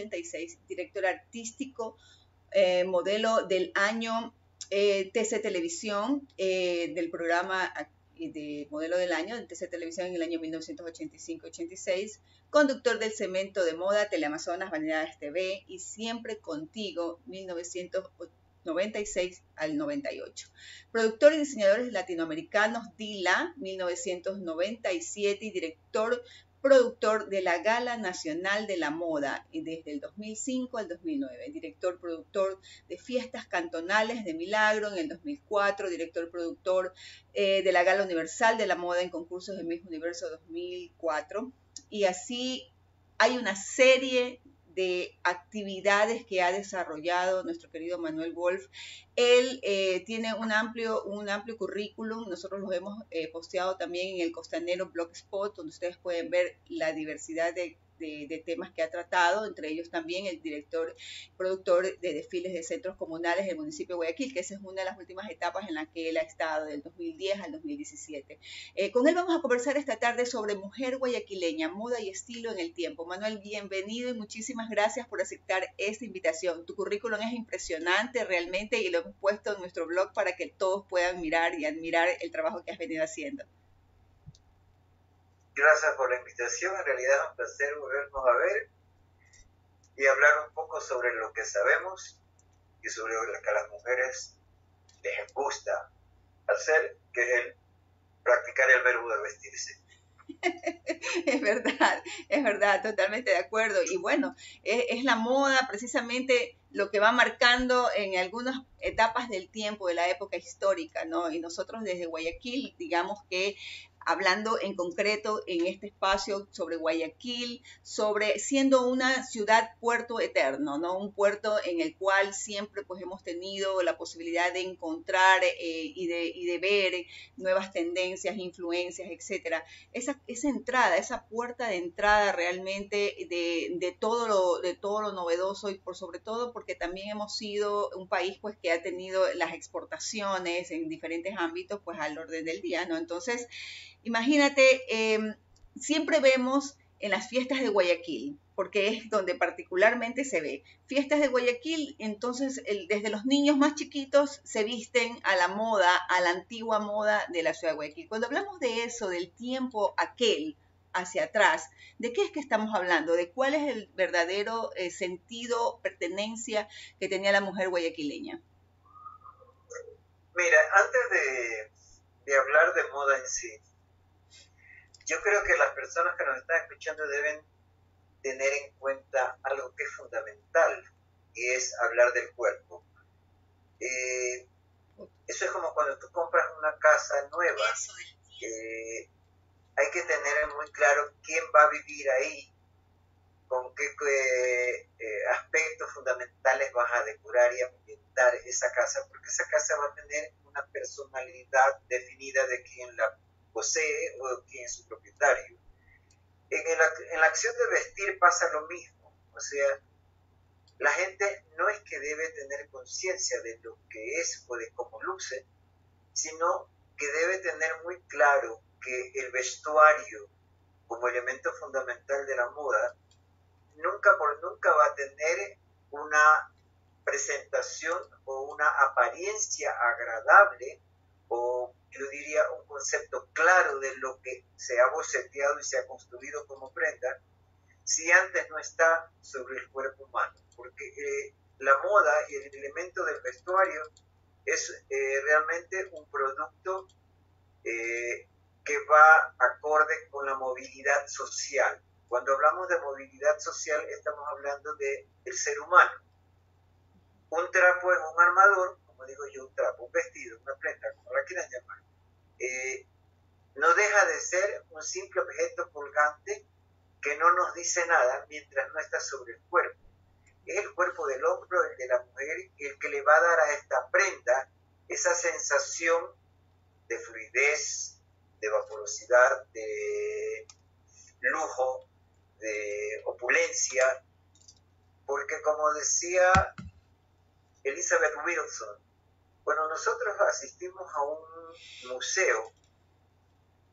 1986, director artístico, modelo del año TC Televisión, del programa de modelo del año de TC Televisión en el año 1985-86, conductor del segmento de moda Teleamazonas Vanidades TV y Siempre Contigo 1996 al 98. Productor y diseñadores latinoamericanos DILA 1997 y director productor de la Gala Nacional de la Moda desde el 2005 al 2009, director productor de Fiestas Cantonales de Milagro en el 2004, director productor de la Gala Universal de la Moda en concursos de Miss Universo 2004, y así hay una serie de actividades que ha desarrollado nuestro querido Manuel Wolf. Él tiene un amplio currículum. Nosotros los hemos posteado también en el Costanero Blogspot, donde ustedes pueden ver la diversidad de temas que ha tratado, entre ellos también el productor de desfiles de centros comunales del municipio de Guayaquil, que esa es una de las últimas etapas en la que él ha estado, del 2010 al 2017. Con él vamos a conversar esta tarde sobre mujer guayaquileña, moda y estilo en el tiempo. Manuel, bienvenido y muchísimas gracias por aceptar esta invitación. Tu currículum es impresionante realmente y lo hemos puesto en nuestro blog para que todos puedan mirar y admirar el trabajo que has venido haciendo. Gracias por la invitación, en realidad es un placer volvernos a ver y hablar un poco sobre lo que sabemos y sobre lo que a las mujeres les gusta hacer, que es el practicar el verbo de vestirse. Es verdad, totalmente de acuerdo. Y bueno, es la moda precisamente lo que va marcando en algunas etapas del tiempo, de la época histórica, ¿no? Y nosotros desde Guayaquil, digamos que hablando en concreto en este espacio sobre Guayaquil, sobre siendo una ciudad puerto eterno, ¿no? Un puerto en el cual siempre pues hemos tenido la posibilidad de encontrar y de ver nuevas tendencias, influencias, etcétera. Esa entrada, esa puerta de entrada realmente de todo lo novedoso y por sobre todo porque también hemos sido un país pues que ha tenido las exportaciones en diferentes ámbitos pues al orden del día, ¿no? Entonces, imagínate, siempre vemos en las fiestas de Guayaquil, porque es donde particularmente se ve. Fiestas de Guayaquil, entonces desde los niños más chiquitos se visten a la moda, a la antigua moda de la ciudad de Guayaquil. Cuando hablamos de eso, del tiempo aquel hacia atrás, ¿de qué es que estamos hablando? ¿De cuál es el verdadero sentido, pertenencia que tenía la mujer guayaquileña? Mira, antes de hablar de moda en sí, yo creo que las personas que nos están escuchando deben tener en cuenta algo que es fundamental, y es hablar del cuerpo. Eso es como cuando tú compras una casa nueva. Hay que tener muy claro quién va a vivir ahí, con qué aspectos fundamentales vas a decorar y ambientar esa casa, porque esa casa va a tener una personalidad definida de quien la posee o quién es su propietario. En la acción de vestir pasa lo mismo, o sea, la gente no es que debe tener conciencia de lo que es o de cómo luce, sino que debe tener muy claro que el vestuario como elemento fundamental de la moda nunca por nunca va a tener una presentación o una apariencia agradable, o yo diría un concepto claro de lo que se ha boceteado y se ha construido como prenda, si antes no está sobre el cuerpo humano, porque la moda y el elemento del vestuario es realmente un producto que va acorde con la movilidad social. Cuando hablamos de movilidad social estamos hablando del ser humano. Un trapo es un armador, como digo yo, un trapo, un vestido, una prenda, como la quieran llamar, no deja de ser un simple objeto colgante que no nos dice nada mientras no está sobre el cuerpo. Es el cuerpo del hombre, el de la mujer, el que le va a dar a esta prenda esa sensación de fluidez, de vaporosidad, de lujo, de opulencia, porque como decía Elizabeth Wilson, cuando nosotros asistimos a un museo,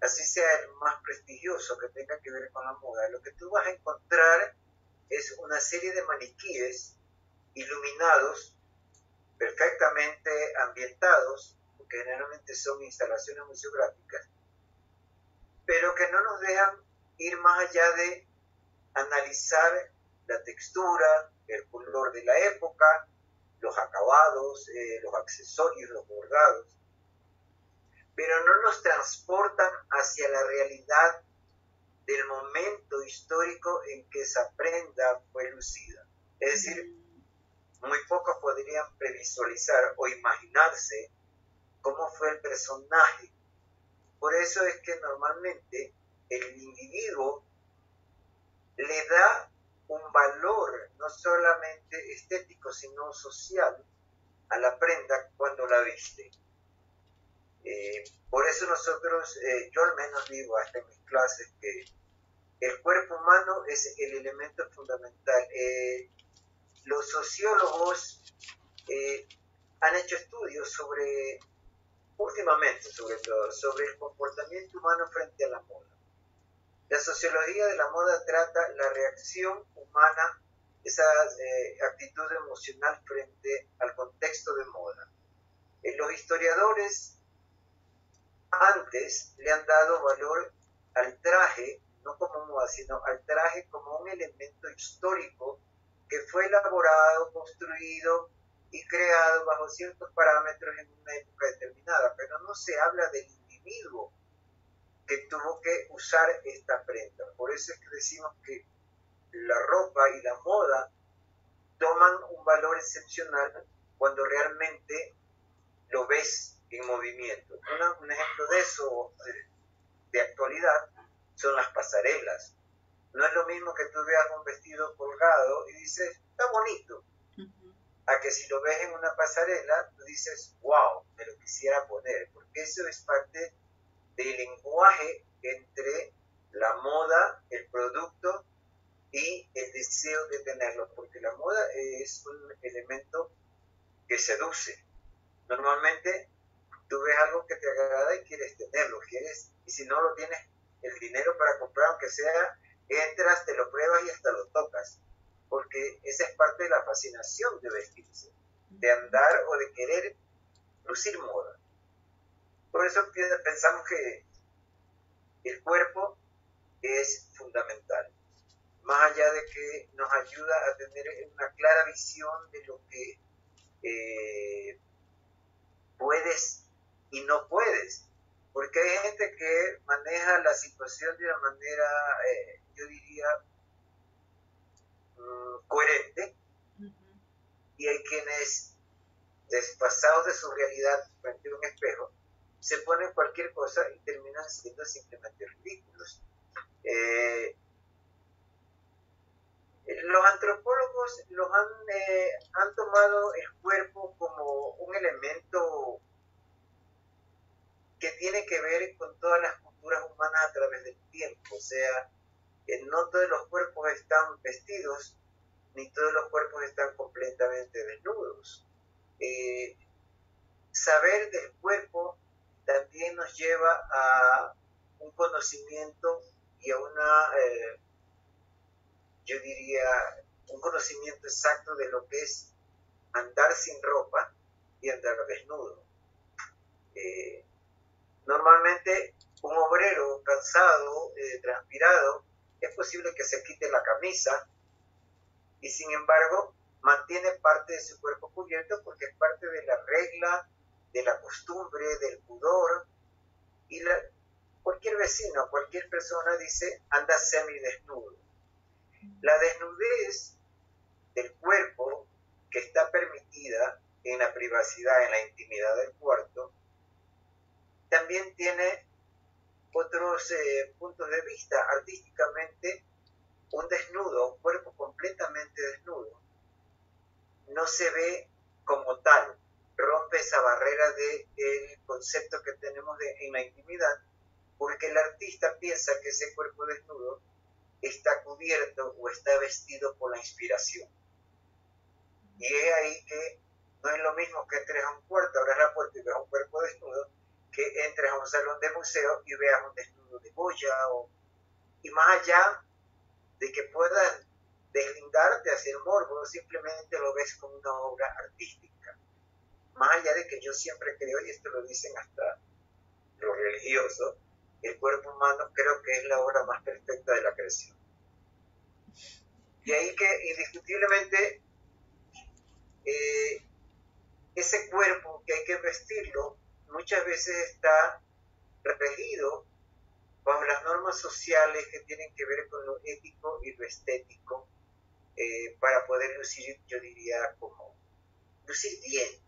así sea el más prestigioso que tenga que ver con la moda, lo que tú vas a encontrar es una serie de maniquíes iluminados, perfectamente ambientados, porque generalmente son instalaciones museográficas, pero que no nos dejan ir más allá de analizar la textura, el color de la época, los acabados, los accesorios, los bordados, pero no nos transportan hacia la realidad del momento histórico en que esa prenda fue lucida. Es decir, muy pocos podrían previsualizar o imaginarse cómo fue el personaje. Por eso es que normalmente el individuo le da un valor no solamente estético, sino social a la prenda cuando la viste. Por eso nosotros, yo al menos digo hasta en mis clases que el cuerpo humano es el elemento fundamental. Los sociólogos han hecho estudios últimamente sobre todo, sobre el comportamiento humano frente a la moda. La sociología de la moda trata la reacción humana, esa actitud emocional frente al contexto de moda. Los historiadores antes le han dado valor al traje, no como moda, sino al traje como un elemento histórico que fue elaborado, construido y creado bajo ciertos parámetros en una época determinada, pero no se habla del individuo que tuvo que usar esta prenda. Por eso es que decimos que la ropa y la moda toman un valor excepcional cuando realmente lo ves en movimiento. Un ejemplo de eso, de actualidad, son las pasarelas. No es lo mismo que tú veas un vestido colgado y dices, está bonito, a que si lo ves en una pasarela, tú dices, wow, me lo quisiera poner, porque eso es parte del lenguaje entre la moda, el producto y el deseo de tenerlo, porque la moda es un elemento que seduce. Normalmente tú ves algo que te agrada y quieres tenerlo, y si no lo tienes el dinero para comprar, aunque sea, entras, te lo pruebas y hasta lo tocas, porque esa es parte de la fascinación de vestirse, de andar o de querer lucir moda. Por eso pensamos que el cuerpo es fundamental, más allá de que nos ayuda a tener una clara visión de lo que puedes y no puedes, porque hay gente que maneja la situación de una manera, yo diría, coherente, y hay quienes, desfasados de su realidad frente a un espejo, se ponen cualquier cosa y terminan siendo simplemente ridículos. Los antropólogos han tomado el cuerpo como un elemento que tiene que ver con todas las culturas humanas a través del tiempo. O sea, no todos los cuerpos están vestidos, ni todos los cuerpos están completamente desnudos. Saber del cuerpo también nos lleva a un conocimiento y a yo diría, un conocimiento exacto de lo que es andar sin ropa y andar desnudo. Normalmente un obrero cansado, transpirado, es posible que se quite la camisa y sin embargo mantiene parte de su cuerpo cubierto porque es parte de la regla, de la costumbre, del pudor, y cualquier vecino, cualquier persona dice anda semidesnudo. La desnudez del cuerpo, que está permitida en la privacidad, en la intimidad del cuarto, también tiene otros puntos de vista. Artísticamente, un desnudo, un cuerpo completamente desnudo, no se ve como tal, rompe esa barrera del concepto que tenemos en la intimidad, porque el artista piensa que ese cuerpo desnudo está cubierto o está vestido por la inspiración. Y es ahí que no es lo mismo que entres a un cuarto, abras la puerta y veas un cuerpo desnudo, que entres a un salón de museo y veas un desnudo de Goya, y más allá de que puedas deslindarte, hacer morbo, simplemente lo ves como una obra artística. Más allá de que yo siempre creo, y esto lo dicen hasta los religiosos, el cuerpo humano creo que es la obra más perfecta de la creación. Y ahí que indiscutiblemente ese cuerpo que hay que vestirlo muchas veces está regido bajo las normas sociales que tienen que ver con lo ético y lo estético, para poder lucir, yo diría, como lucir bien,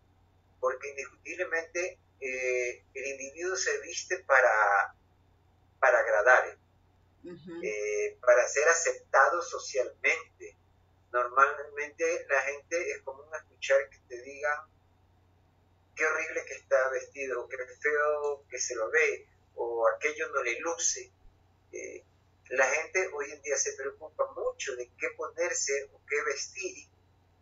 porque indiscutiblemente el individuo se viste para agradar, para ser aceptado socialmente. Normalmente la gente es común escuchar que te digan qué horrible que está vestido, o qué feo que se lo ve, o aquello no le luce. La gente hoy en día se preocupa mucho de qué ponerse o qué vestir,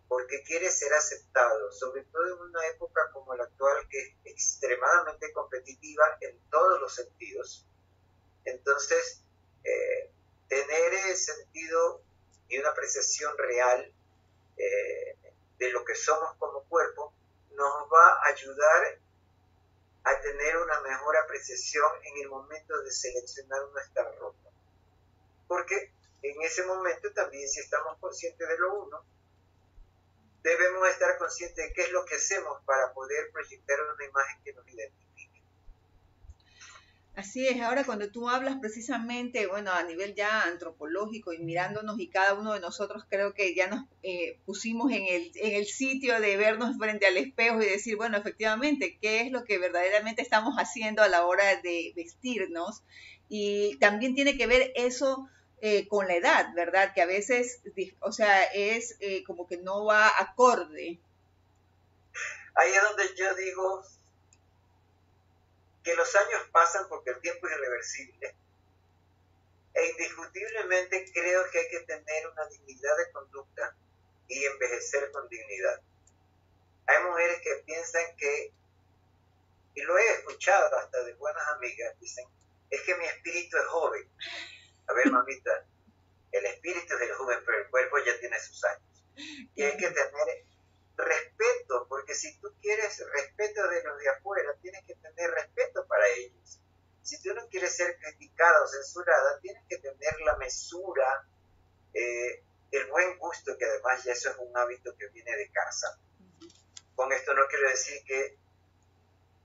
porque quiere ser aceptado, sobre todo en una época como la actual, que es extremadamente competitiva en todos los sentidos. Entonces, tener el sentido y una apreciación real de lo que somos como cuerpo nos va a ayudar a tener una mejor apreciación en el momento de seleccionar nuestra ropa. Porque en ese momento también, si estamos conscientes de lo uno, debemos estar conscientes de qué es lo que hacemos para poder proyectar una imagen que nos identifique. Así es, ahora cuando tú hablas precisamente, bueno, a nivel ya antropológico y mirándonos, y cada uno de nosotros creo que ya nos pusimos en el sitio de vernos frente al espejo y decir, bueno, efectivamente, ¿qué es lo que verdaderamente estamos haciendo a la hora de vestirnos? Y también tiene que ver eso con la edad, ¿verdad? Que a veces, o sea, es como que no va acorde. Ahí es donde yo digo que los años pasan porque el tiempo es irreversible, e indiscutiblemente creo que hay que tener una dignidad de conducta y envejecer con dignidad. Hay mujeres que piensan que, y lo he escuchado hasta de buenas amigas, dicen, es que mi espíritu es joven. A ver, mamita, el espíritu es el joven, pero el cuerpo ya tiene sus años. Y hay que tener respeto, porque si tú quieres respeto de los de afuera, tienes que tener respeto para ellos. Si tú no quieres ser criticada o censurada, tienes que tener la mesura, el buen gusto, que además ya eso es un hábito que viene de casa. Con esto no quiero decir que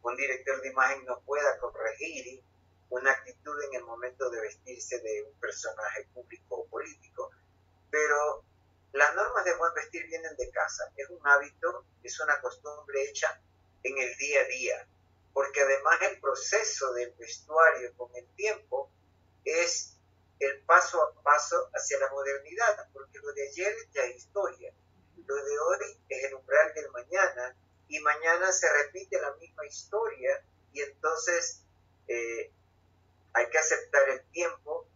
un director de imagen no pueda corregir una actitud en el momento de vestirse de un personaje público o político, pero las normas de buen vestir vienen de casa. Es un hábito, es una costumbre hecha en el día a día, porque además el proceso del vestuario con el tiempo es el paso a paso hacia la modernidad, porque lo de ayer ya es historia, lo de hoy es el umbral del mañana, y mañana se repite la misma historia, y entonces hay que aceptar el tiempo.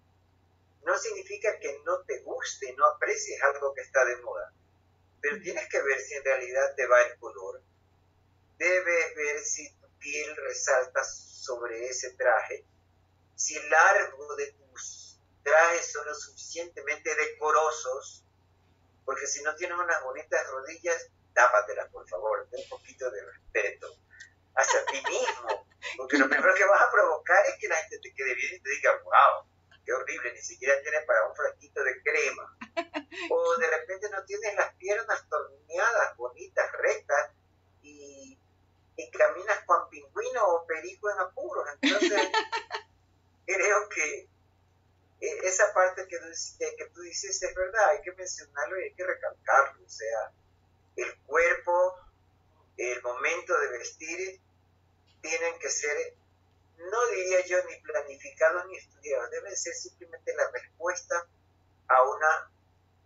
No significa que no te guste, no aprecies algo que está de moda, pero tienes que ver si en realidad te va el color. Debes ver si tu piel resalta sobre ese traje, si el largo de tus trajes son lo suficientemente decorosos, porque si no tienes unas bonitas rodillas, tápatelas, por favor, ten un poquito de respeto hacia ti mismo, porque lo primero que vas a provocar es que la gente te quede bien y te diga, wow, qué horrible, ni siquiera tiene para un frasquito de crema. O de repente no tienes las piernas torneadas, bonitas, rectas, y caminas con pingüino o perico en apuros. Entonces, creo que esa parte que tú dices es verdad, hay que mencionarlo y hay que recalcarlo. O sea, el cuerpo, el momento de vestir, tienen que ser, no diría yo ni planificados ni estudiados, deben ser simplemente la respuesta a una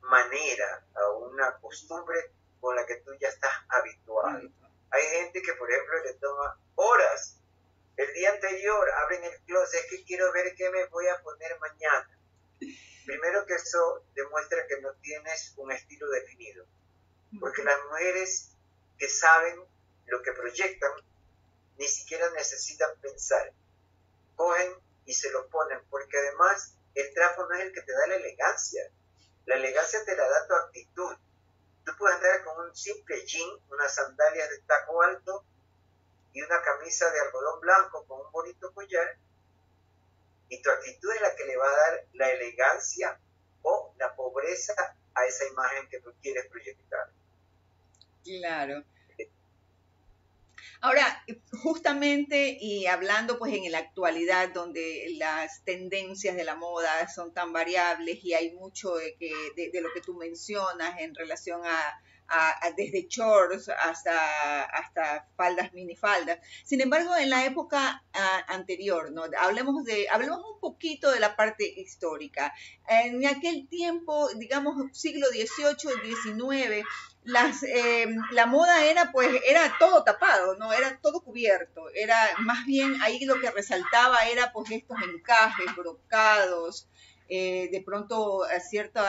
manera, a una costumbre con la que tú ya estás habituado. Hay gente que, por ejemplo, le toma horas. El día anterior abren el closet, es que quiero ver qué me voy a poner mañana. Primero que eso demuestra que no tienes un estilo definido, porque las mujeres que saben lo que proyectan ni siquiera necesitan pensar, cogen y se lo ponen, porque además el trapo no es el que te da la elegancia, La elegancia te la da tu actitud. Tú puedes andar con un simple jean, unas sandalias de taco alto y una camisa de algodón blanco con un bonito collar, y tu actitud es la que le va a dar la elegancia o la pobreza a esa imagen que tú quieres proyectar. Claro. Ahora, justamente y hablando pues en la actualidad donde las tendencias de la moda son tan variables y hay mucho de lo que tú mencionas en relación a desde shorts hasta faldas, minifaldas. Sin embargo, en la época anterior, ¿no? Hablemos un poquito de la parte histórica. En aquel tiempo, digamos, siglo XVIII, XIX, la moda era todo tapado, no era todo cubierto, era más bien ahí lo que resaltaba era pues estos encajes, brocados, de pronto ciertos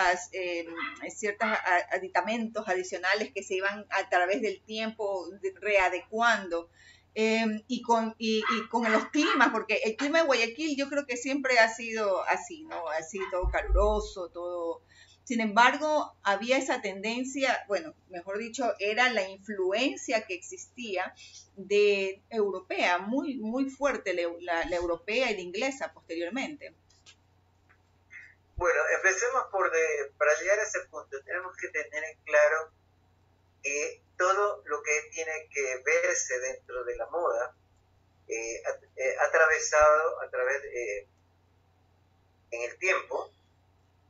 aditamentos adicionales que se iban a través del tiempo readecuando. Y con los climas, porque el clima de Guayaquil yo creo que siempre ha sido así, ¿no? Así todo caluroso, todo. Sin embargo, había esa tendencia, bueno, mejor dicho, era la influencia que existía de europea, muy fuerte, la europea y la inglesa posteriormente. Bueno, empecemos para llegar a ese punto, tenemos que tener en claro que todo lo que tiene que verse dentro de la moda atravesado a través en el tiempo,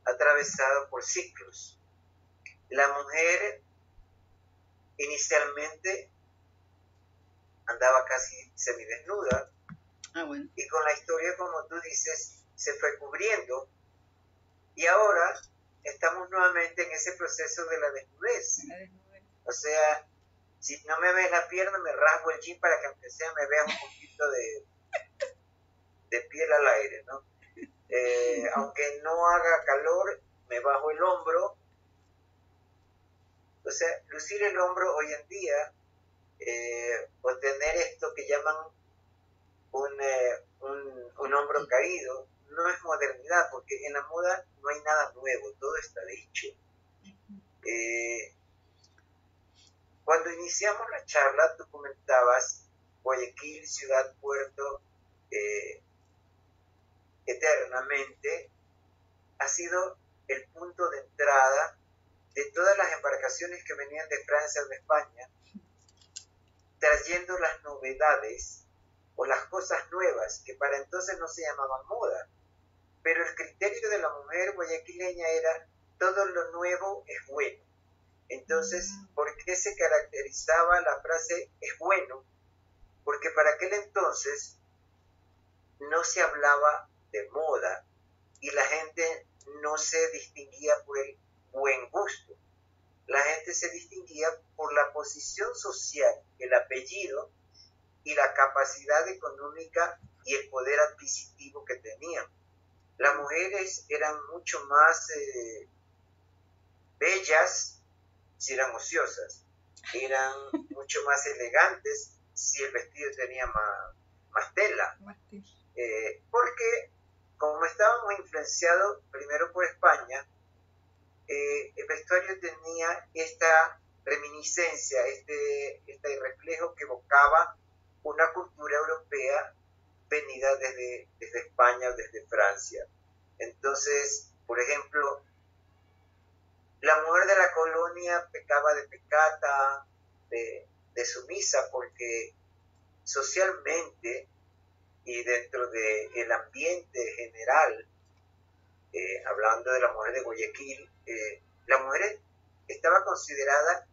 atravesado por ciclos. La mujer inicialmente andaba casi semidesnuda, bueno. Y con la historia, como tú dices, se fue cubriendo, y ahora estamos nuevamente en ese proceso de la desnudez. O sea, si no me ves la pierna, me rasgo el jean para que aunque sea me veas un poquito de piel al aire, ¿no? Aunque no haga calor, me bajo el hombro. O sea, lucir el hombro hoy en día, o tener esto que llaman un hombro caído, no es modernidad, porque en la moda no hay nada nuevo, todo está dicho. Cuando iniciamos la charla, tú comentabas Guayaquil, ciudad, puerto, eternamente, ha sido el punto de entrada de todas las embarcaciones que venían de Francia o de España, trayendo las novedades o las cosas nuevas, que para entonces no se llamaban moda. Pero el criterio de la mujer guayaquileña era todo lo nuevo es bueno. Entonces, ¿por qué se caracterizaba la frase es bueno? Porque para aquel entonces no se hablaba de moda y la gente no se distinguía por el buen gusto. La gente se distinguía por la posición social, el apellido y la capacidad económica y el poder adquisitivo que tenían. Las mujeres eran mucho más bellas si eran ociosas, eran mucho más elegantes si el vestido tenía más tela. Porque como estábamos influenciados primero por España, el vestuario tenía esta reminiscencia, este reflejo que evocaba una cultura europea venida desde España o desde Francia. Entonces, por ejemplo, la mujer de la colonia pecaba de pecata, de sumisa, porque socialmente y dentro del ambiente general, hablando de la mujer de Guayaquil, la mujer estaba considerada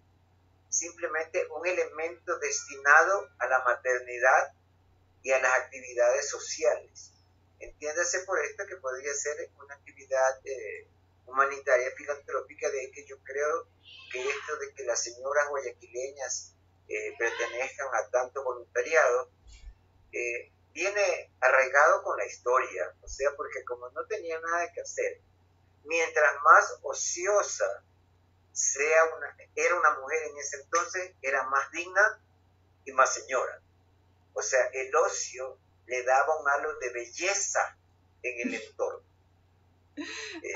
simplemente un elemento destinado a la maternidad y a las actividades sociales. Entiéndase por esto que podría ser una actividad humanitaria, filantrópica, de que yo creo que esto de que las señoras guayaquileñas pertenezcan a tanto voluntariado viene arraigado con la historia, o sea, porque como no tenía nada que hacer, mientras más ociosa era una mujer en ese entonces, era más digna y más señora. O sea, el ocio le daba un halo de belleza en el entorno.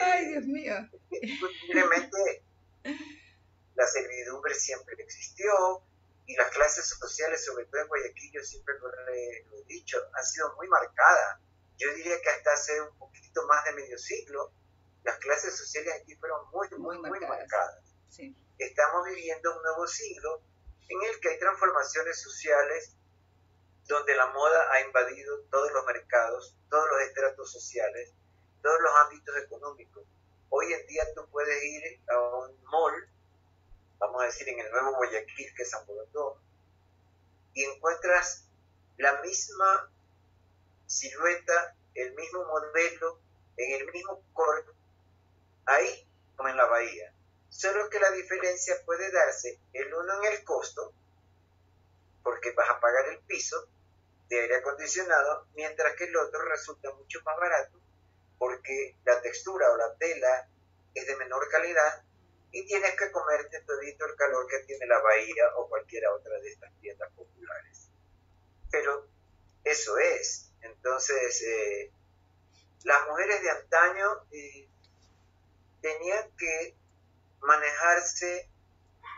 Ay, Dios mío. Indiscutiblemente la servidumbre siempre existió y las clases sociales, sobre todo en Guayaquil, yo siempre lo he dicho, han sido muy marcadas. Yo diría que hasta hace un poquito más de medio siglo, las clases sociales aquí fueron muy marcadas. Sí. Estamos viviendo un nuevo siglo en el que hay transformaciones sociales donde la moda ha invadido todos los mercados, todos los estratos sociales, todos los ámbitos económicos. Hoy en día tú puedes ir a un mall, vamos a decir en el nuevo Guayaquil, que es San Borondón, y encuentras la misma silueta, el mismo modelo, en el mismo color, ahí como en la bahía. Solo que la diferencia puede darse el uno en el costo, porque vas a pagar el piso de aire acondicionado, mientras que el otro resulta mucho más barato, porque la textura o la tela es de menor calidad y tienes que comerte todito el calor que tiene la bahía o cualquiera otra de estas tiendas populares. Pero eso es. Entonces, las mujeres de antaño tenían que manejarse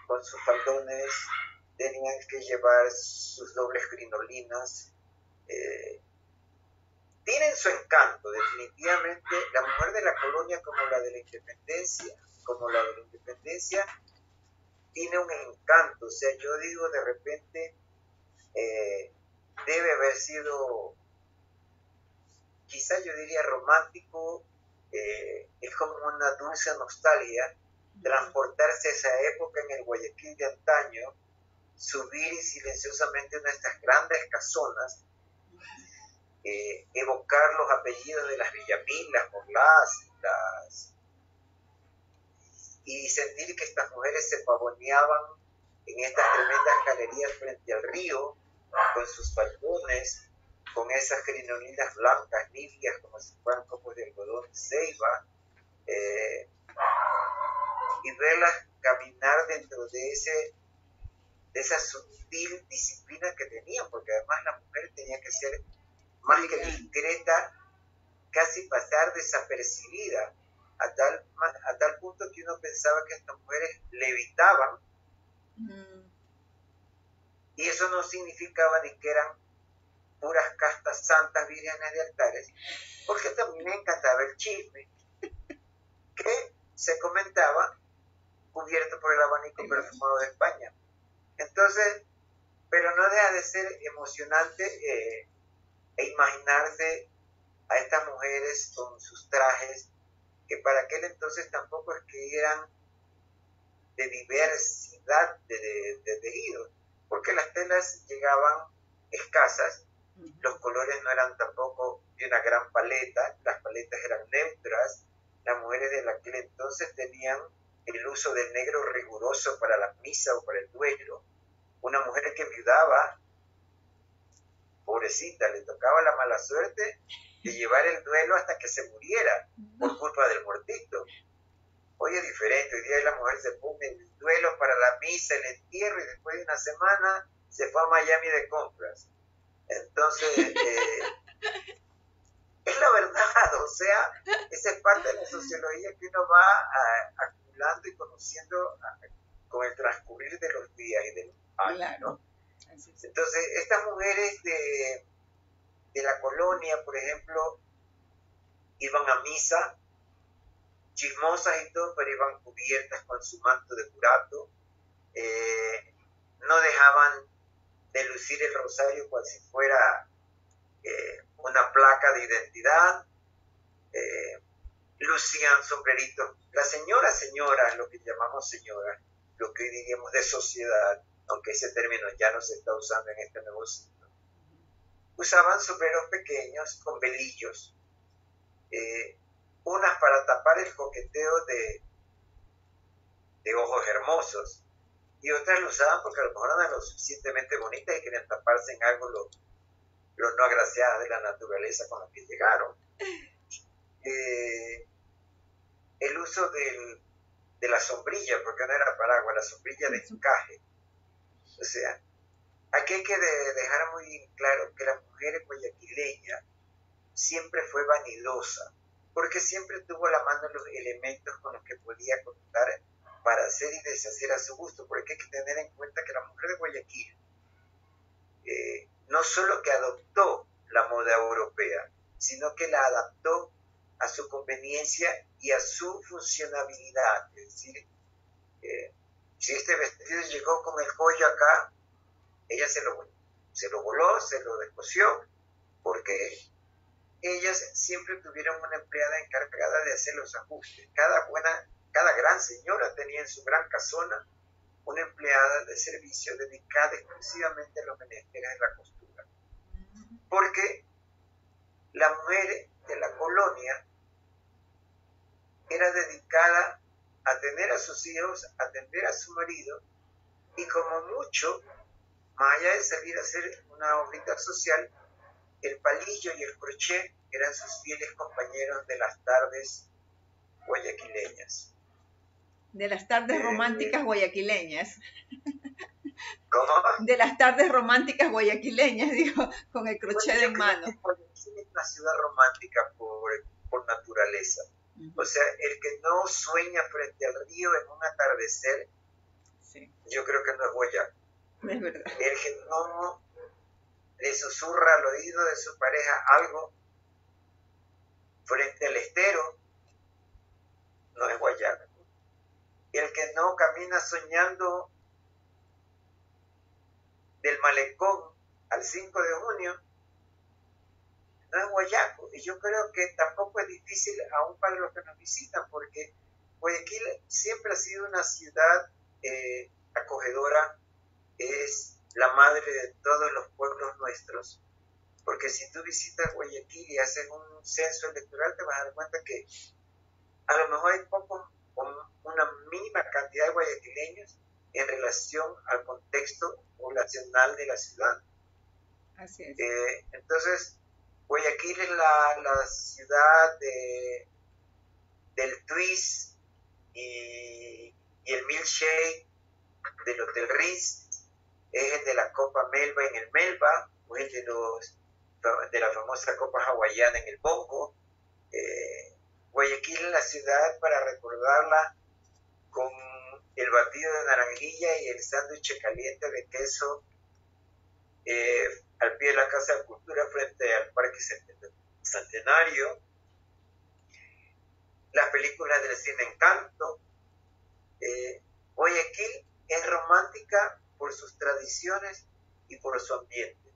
con sus faldones, tenían que llevar sus dobles crinolinas. Tienen su encanto, definitivamente. La mujer de la colonia como la de la independencia, tiene un encanto. O sea, yo digo, de repente debe haber sido, quizás yo diría romántico, es como una dulce nostalgia transportarse a esa época en el Guayaquil de antaño, subir silenciosamente una de estas grandes casonas, evocar los apellidos de las Villamil, las Morlás, y sentir que estas mujeres se pavoneaban en estas tremendas galerías frente al río, con sus faldones, con esas crinolinas blancas, nítidas, como si fueran copos de algodón de ceiba, y verlas caminar dentro de esa sutil disciplina que tenían, porque además la mujer tenía que ser más que discreta, casi pasar desapercibida, a tal punto que uno pensaba que estas mujeres levitaban, y eso no significaba ni que eran puras castas santas vírgenes de altares, porque también me encantaba el chisme que se comentaba cubierto por el abanico perfumado de España. Entonces, pero no deja de ser emocionante e imaginarse a estas mujeres con sus trajes, que para aquel entonces tampoco es que eran de diversidad de tejidos, porque las telas llegaban escasas, los colores no eran tampoco de una gran paleta, las paletas eran neutras, las mujeres de aquel entonces tenían el uso del negro riguroso para la misa o para el duelo. Una mujer que viudaba, pobrecita, le tocaba la mala suerte de llevar el duelo hasta que se muriera por culpa del muertito. Hoy es diferente, hoy día la mujer se pone el duelo para la misa, el entierro, y después de una semana se fue a Miami de compras. Entonces, es la verdad, o sea, esa es parte de la sociología que uno va acumulando y conociendo con el transcurrir de los días y de los años, ¿no? Entonces, estas mujeres de la colonia, por ejemplo, iban a misa, chismosas y todo, pero iban cubiertas con su manto de curato, no dejaban de lucir el rosario cual si fuera una placa de identidad, lucían sombreritos. Las señoras, lo que llamamos señoras, lo que diríamos de sociedad, aunque ese término ya no se está usando en este nuevo siglo, usaban sombreros pequeños con velillos, unas para tapar el coqueteo de ojos hermosos, y otras lo usaban porque a lo mejor eran lo suficientemente bonitas y querían taparse en algo lo no agraciadas de la naturaleza con la que llegaron. El uso de la sombrilla, porque no era paraguas, la sombrilla de encaje. O sea, aquí hay que dejar muy claro que la mujer guayaquileña siempre fue vanidosa. porque siempre tuvo a la mano los elementos con los que podía contar para hacer y deshacer a su gusto, porque hay que tener en cuenta que la mujer de Guayaquil no solo que adoptó la moda europea, sino que la adaptó a su conveniencia y a su funcionabilidad. Es decir, si este vestido llegó con el cuello acá, ella se lo voló, se lo descosió, porque ellas siempre tuvieron una empleada encargada de hacer los ajustes. Cada gran señora tenía en su gran casona una empleada de servicio dedicada exclusivamente a los menesteres de la costura. Porque la mujer de la colonia era dedicada a tener a sus hijos, a atender a su marido, y como mucho, más allá de salir a hacer una obrita social, el palillo y el crochet eran sus fieles compañeros de las tardes guayaquileñas. De las tardes románticas guayaquileñas. ¿Cómo? De las tardes románticas guayaquileñas, digo, con el crochet en mano. Guayaquil es una ciudad romántica por naturaleza. O sea, el que no sueña frente al río en un atardecer, sí, yo creo que no es Guayaquil. Es verdad. El que no le susurra al oído de su pareja algo frente al estero, no es Guayaquil. El que no camina soñando del malecón al 5 de junio, no es Guayaco. Y yo creo que tampoco es difícil aún para los que nos visitan, porque Guayaquil siempre ha sido una ciudad acogedora, es la madre de todos los pueblos nuestros, porque si tú visitas Guayaquil y haces un censo electoral, te vas a dar cuenta que a lo mejor hay una mínima cantidad de guayaquileños en relación al contexto poblacional de la ciudad. Así es. Entonces, Guayaquil es la ciudad del twist y el milkshake del Hotel Ritz, es el de la Copa Melba en el Melba, o el de la famosa Copa Hawaiana en el Bongo. Guayaquil es la ciudad para recordarla con el batido de naranjilla y el sándwich caliente de queso al pie de la Casa de Cultura frente al Parque Centenario, las películas del cine Encanto. Guayaquil es romántica por sus tradiciones y por su ambiente.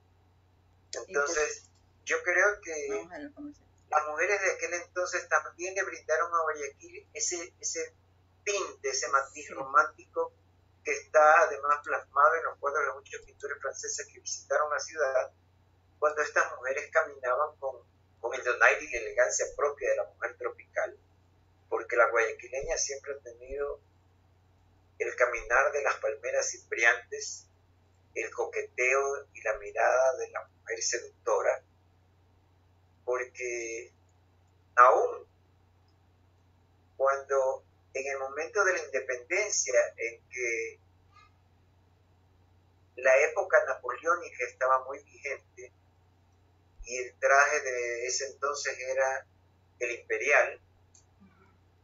Entonces, yo creo que las mujeres de aquel entonces también le brindaron a Guayaquil ese tinte, ese matiz romántico que está además plasmado en los cuadros de muchos pintores franceses que visitaron la ciudad, cuando estas mujeres caminaban con el donaire y la elegancia propia de la mujer tropical, porque la guayaquileña siempre ha tenido el caminar de las palmeras cipriantes, el coqueteo y la mirada de la mujer seductora, porque aún cuando en el momento de la independencia, en que la época napoleónica estaba muy vigente y el traje de ese entonces era el imperial,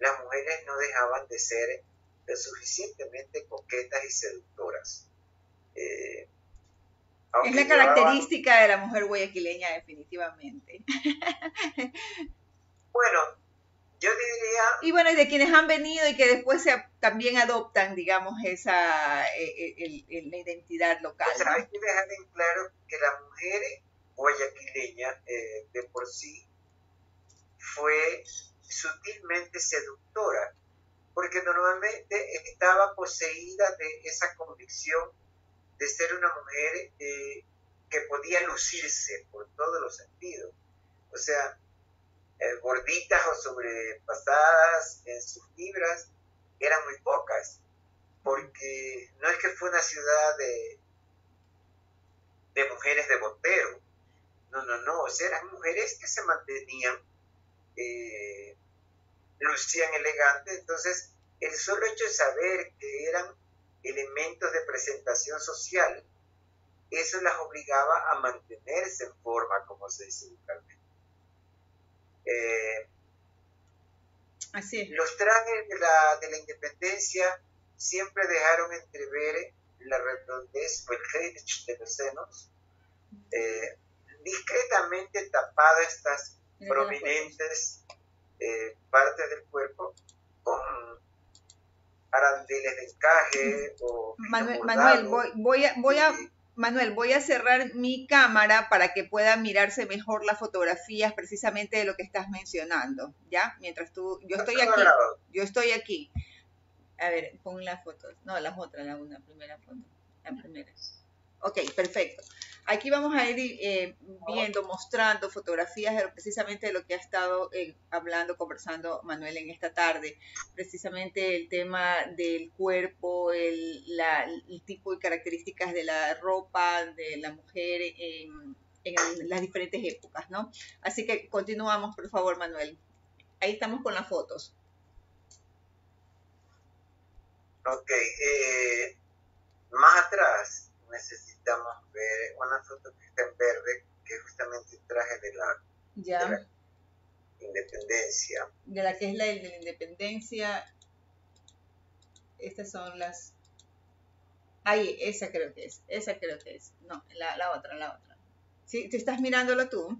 las mujeres no dejaban de ser lo suficientemente coquetas y seductoras. Es la característica de la mujer guayaquileña, definitivamente. Bueno, yo diría... Y bueno, y de quienes han venido y que después también adoptan, digamos, la identidad local. O sea, ¿no? Hay que dejar en claro que la mujer guayaquileña de por sí fue sutilmente seductora, porque normalmente estaba poseída de esa convicción de ser una mujer que podía lucirse por todos los sentidos. O sea, gorditas o sobrepasadas en sus fibras eran muy pocas, porque no es que fue una ciudad de mujeres de Botero, no, o sea, eran mujeres que se mantenían, lucían elegantes. Entonces el solo hecho de saber que eran elementos de presentación social, eso las obligaba a mantenerse en forma, como se dice vulgarmente. Así es. Los trajes de la independencia siempre dejaron entrever la redondez o el cleavage de los senos, discretamente tapadas estas prominentes partes del cuerpo con arandeles de encaje o Manuel, Manuel, voy a cerrar mi cámara para que pueda mirarse mejor las fotografías precisamente de lo que estás mencionando, ¿ya? Mientras yo estoy aquí. A ver, pon las fotos, no, las otras, la primera foto, la primera. Ok, perfecto. Aquí vamos a ir viendo, mostrando fotografías precisamente de lo que ha estado hablando, conversando Manuel en esta tarde. Precisamente el tema del cuerpo, el tipo y características de la ropa de la mujer en las diferentes épocas, ¿no? Así que continuamos, por favor, Manuel. Ahí estamos con las fotos. Ok, más atrás necesitamos ver una foto que está en verde, que es justamente el traje de la independencia. De la que es la de la independencia. Estas son las... Ahí, esa creo que es. No, la otra. ¿Sí? ¿Te estás mirándolo tú?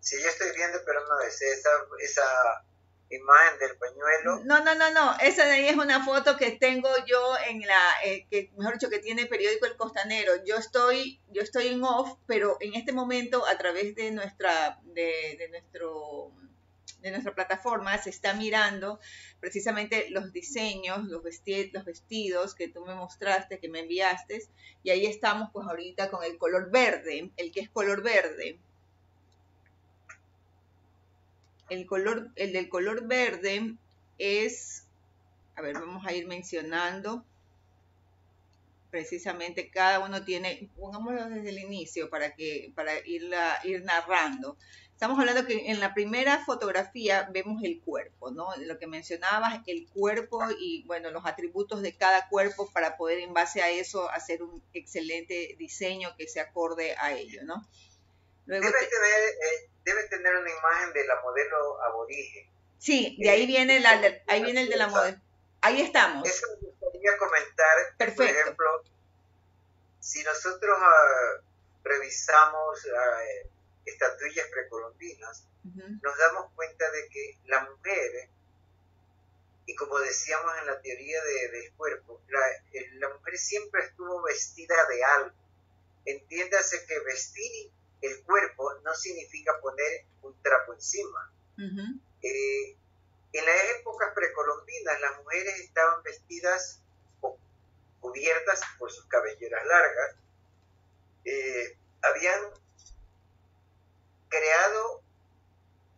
Sí, yo estoy viendo, pero no es esa imagen del pañuelo. No, esa de ahí es una foto que tengo yo en que mejor dicho, que tiene el periódico El Costanero. Yo estoy en off, pero en este momento a través de nuestra plataforma se está mirando precisamente los diseños, los vestidos que tú me mostraste, que me enviaste, y ahí estamos pues ahorita con el color verde, el que es color verde. El del color verde es, a ver, vamos a ir mencionando, precisamente cada uno tiene, pongámoslo desde el inicio para ir narrando. Estamos hablando que en la primera fotografía vemos el cuerpo, ¿no? Lo que mencionabas, el cuerpo y, bueno, los atributos de cada cuerpo para poder en base a eso hacer un excelente diseño que se acorde a ello, ¿no? Luego debe tener una imagen de la modelo aborigen. Sí, de ahí viene ahí viene el de la modelo. Ahí estamos. Eso me gustaría comentar. Perfecto. Por ejemplo, si nosotros revisamos estatuillas precolombinas, nos damos cuenta de que la mujer, y como decíamos en la teoría del cuerpo, la mujer siempre estuvo vestida de algo. Entiéndase que vestir el cuerpo no significa poner un trapo encima. En las épocas precolombinas las mujeres estaban vestidas o cubiertas por sus cabelleras largas. Habían creado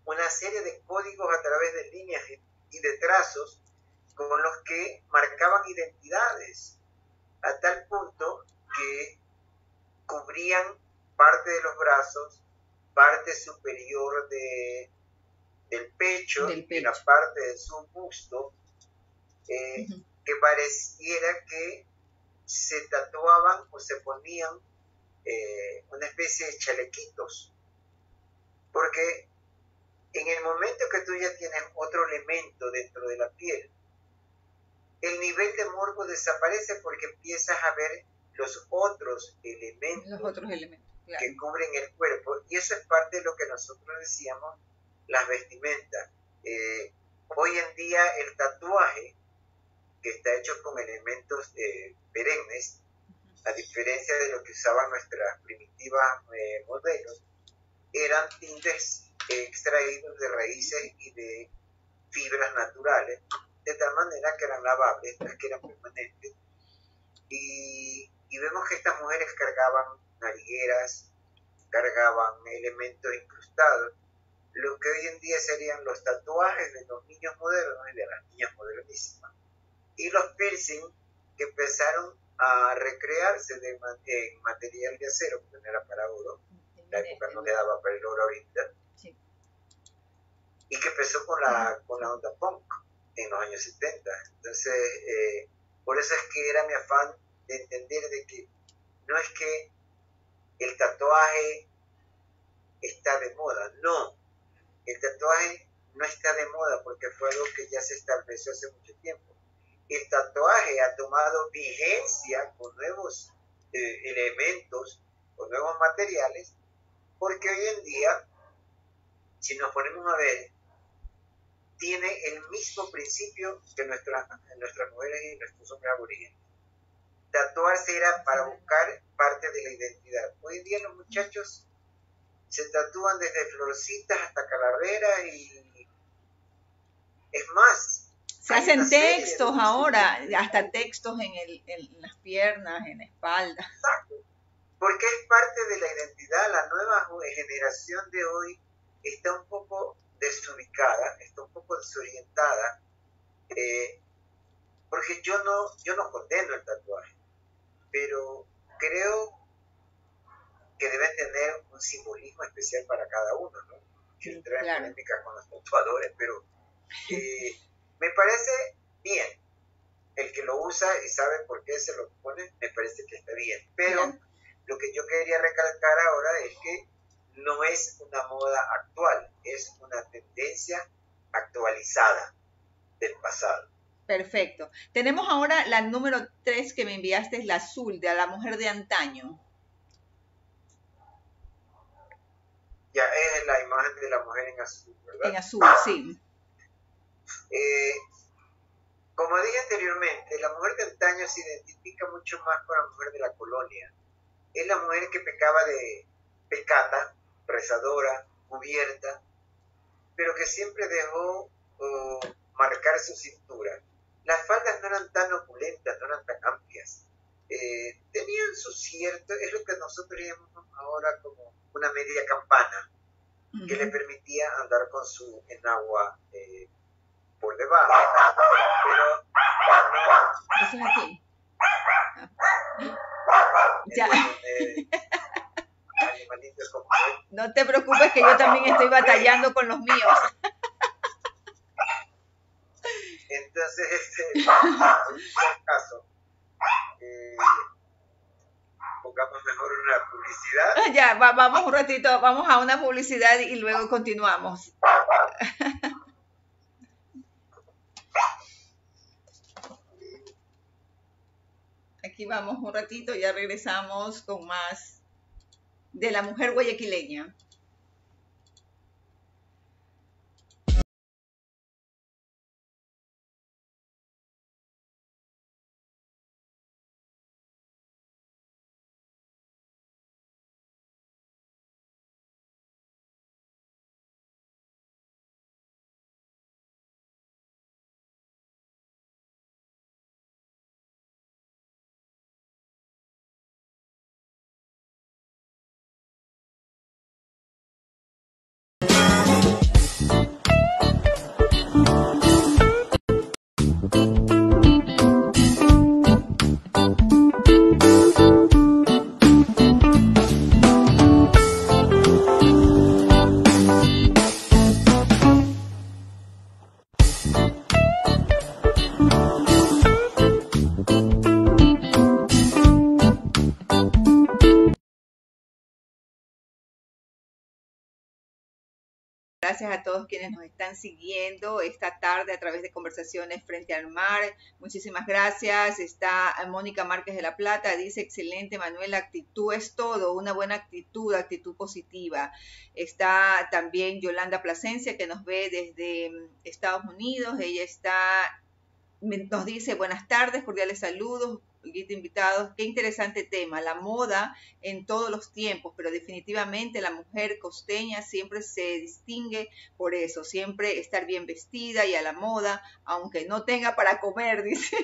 una serie de códigos a través de líneas y de trazos con los que marcaban identidades, a tal punto que cubrían parte de los brazos, parte superior del pecho y una parte de su busto, que pareciera que se tatuaban o se ponían una especie de chalequitos, porque en el momento que tú ya tienes otro elemento dentro de la piel, el nivel de morbo desaparece porque empiezas a ver los otros elementos claro, que cubren el cuerpo, y eso es parte de lo que nosotros decíamos las vestimentas. Hoy en día el tatuaje, que está hecho con elementos perennes, a diferencia de lo que usaban nuestras primitivas modelos, eran tintes extraídos de raíces y de fibras naturales, de tal manera que eran lavables, que eran permanentes, y vemos que estas mujeres cargaban narigueras, cargaban elementos incrustados, lo que hoy en día serían los tatuajes de los niños modernos y de las niñas modernísimas, y los piercing que empezaron a recrearse en material de acero, porque no era para oro, la época no le daba para el oro ahorita, sí, y que empezó con la onda punk en los años 70. Entonces, por eso es que era mi afán de entender de que no es que el tatuaje está de moda, no, el tatuaje no está de moda porque fue algo que ya se estableció hace mucho tiempo. El tatuaje ha tomado vigencia con nuevos elementos, con nuevos materiales, porque hoy en día, si nos ponemos a ver, tiene el mismo principio que nuestras mujeres y nuestros hombres aborígenes. Tatuarse era para buscar parte de la identidad. Hoy en día los muchachos se tatúan desde florcitas hasta calaveras y es más. Se hacen textos ahora, hasta textos en las piernas, en la espalda. Exacto, porque es parte de la identidad. La nueva generación de hoy está un poco desubicada, está un poco desorientada, porque yo no condeno el tatuaje, pero creo que deben tener un simbolismo especial para cada uno, ¿no? Yo entré en polémica con los tatuadores, pero me parece bien. El que lo usa y sabe por qué se lo pone, me parece que está bien. Pero lo que yo quería recalcar ahora es que no es una moda actual, es una tendencia actualizada del pasado. Perfecto. Tenemos ahora la número 3 que me enviaste, es la azul, de la mujer de antaño. Ya es la imagen de la mujer en azul, ¿verdad? En azul, sí. Como dije anteriormente, la mujer de antaño se identifica mucho más con la mujer de la colonia. Es la mujer que pecaba de pecata, rezadora, cubierta, pero que siempre dejó marcar su cintura. Las faldas no eran tan opulentas, no eran tan amplias. Tenían su cierto, es lo que nosotros llamamos ahora como una media campana, que le permitía andar con su enagua por debajo. Pero no. Eso es aquí. Ya. Animalitos como no te preocupes que yo también estoy batallando con los míos. Entonces, en este caso, pongamos mejor una publicidad. Ya, vamos un ratito, vamos a una publicidad y luego continuamos. Aquí vamos un ratito, ya regresamos con más de la mujer guayaquileña. Gracias a todos quienes nos están siguiendo esta tarde a través de Conversaciones Frente al Mar. Muchísimas gracias. Está Mónica Márquez de La Plata, dice: excelente, Manuela, actitud es todo, una buena actitud, actitud positiva. Está también Yolanda Plasencia, que nos ve desde Estados Unidos. Ella nos dice: buenas tardes, cordiales saludos, invitados. Qué interesante tema, la moda en todos los tiempos, pero definitivamente la mujer costeña siempre se distingue por eso, siempre estar bien vestida y a la moda, aunque no tenga para comer, dice.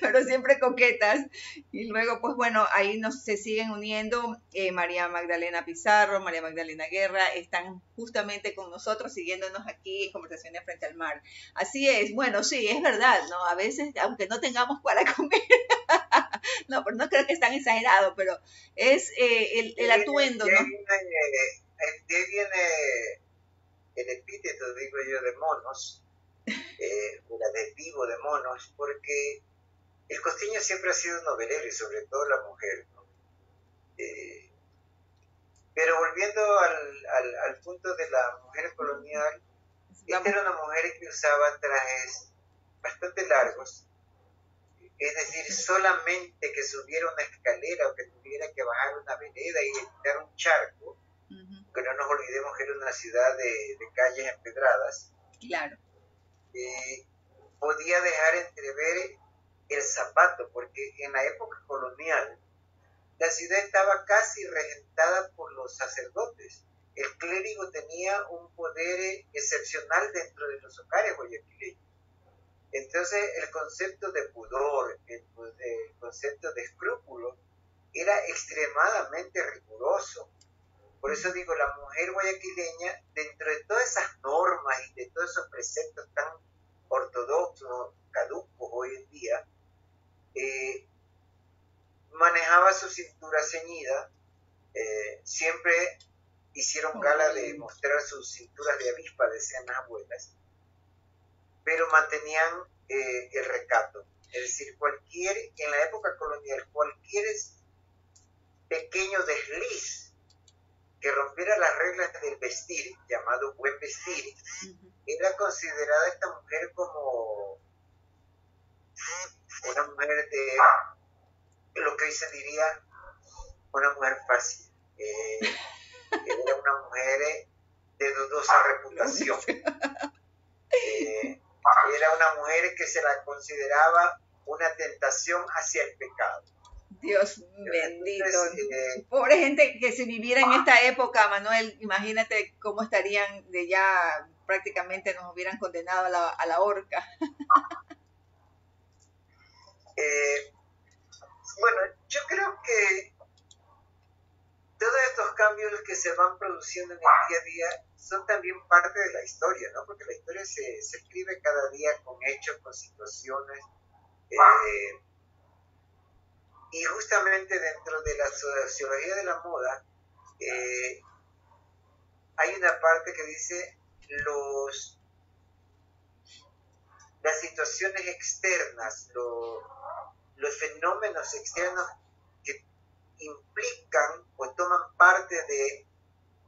Pero siempre coquetas. Y luego, pues bueno, ahí se siguen uniendo María Magdalena Pizarro, María Magdalena Guerra, están justamente con nosotros, siguiéndonos aquí en Conversaciones Frente al Mar. Así es, bueno, sí, es verdad, ¿no? A veces, aunque no tengamos para comer, no, pero no creo que es tan exagerado, pero es el atuendo, ¿no? De ahí viene el epíteto, digo yo, de monos, el adjetivo de monos, porque el costeño siempre ha sido novelero y sobre todo la mujer, ¿no? Pero volviendo al punto de la mujer colonial, Esta era una mujer que usaba trajes bastante largos, es decir, solamente que subiera una escalera o que tuviera que bajar una vereda y evitar un charco, que no nos olvidemos que era una ciudad de calles empedradas, claro. Podía dejar entrever el zapato, porque en la época colonial la ciudad estaba casi regentada por los sacerdotes. El clérigo tenía un poder excepcional dentro de los hogares guayaquileños. Entonces el concepto de pudor, el concepto de escrúpulo era extremadamente riguroso. Por eso digo, la mujer guayaquileña, dentro de todas esas normas y de todos esos preceptos tan ortodoxos, caducos hoy en día, manejaba su cintura ceñida, siempre hicieron gala de mostrar sus cinturas de avispa, decían las abuelas, pero mantenían el recato. Es decir, en la época colonial, cualquier pequeño desliz que rompiera las reglas del vestir, llamado buen vestir, era considerada esta mujer como una mujer de lo que hoy se diría una mujer fácil. Era una mujer de dudosa reputación. Era una mujer que se la consideraba una tentación hacia el pecado. Dios bendito. Entonces, pobre gente que si viviera en esta época, Manuel, imagínate cómo estarían de ya prácticamente nos hubieran condenado a la horca. Bueno, yo creo que todos estos cambios que se van produciendo en el día a día son también parte de la historia, ¿no? Porque la historia se escribe cada día con hechos, con situaciones. Y justamente dentro de la sociología de la moda hay una parte que dice las situaciones externas, los fenómenos externos que implican o toman parte de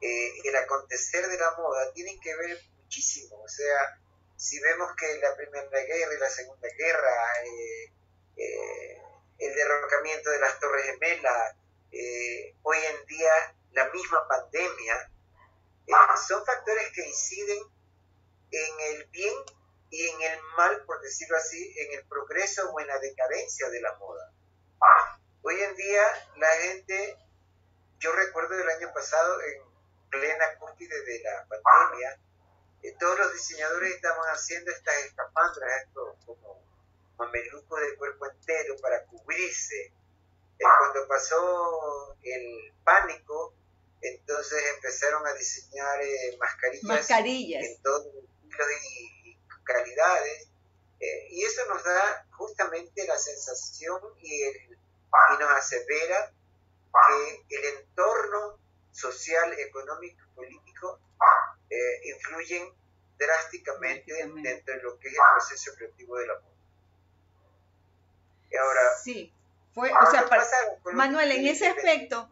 el acontecer de la moda tienen que ver muchísimo. O sea, si vemos que la Primera Guerra y la Segunda Guerra, el derrocamiento de las Torres Gemelas, hoy en día la misma pandemia, son factores que inciden en el bien y en el mal, por decirlo así, en el progreso o en la decadencia de la moda. Hoy en día la gente, yo recuerdo el año pasado, en plena cúspide de la pandemia, todos los diseñadores estaban haciendo estas escafandras, estos como mamelucos de cuerpo entero para cubrirse. Cuando pasó el pánico, entonces empezaron a diseñar mascarillas en todos los estilos y calidades, y eso nos da justamente la sensación y nos asevera que el entorno social, económico y político influyen drásticamente dentro de lo que es el proceso creativo de la moda. Y ahora, sí. Manuel, en ese aspecto,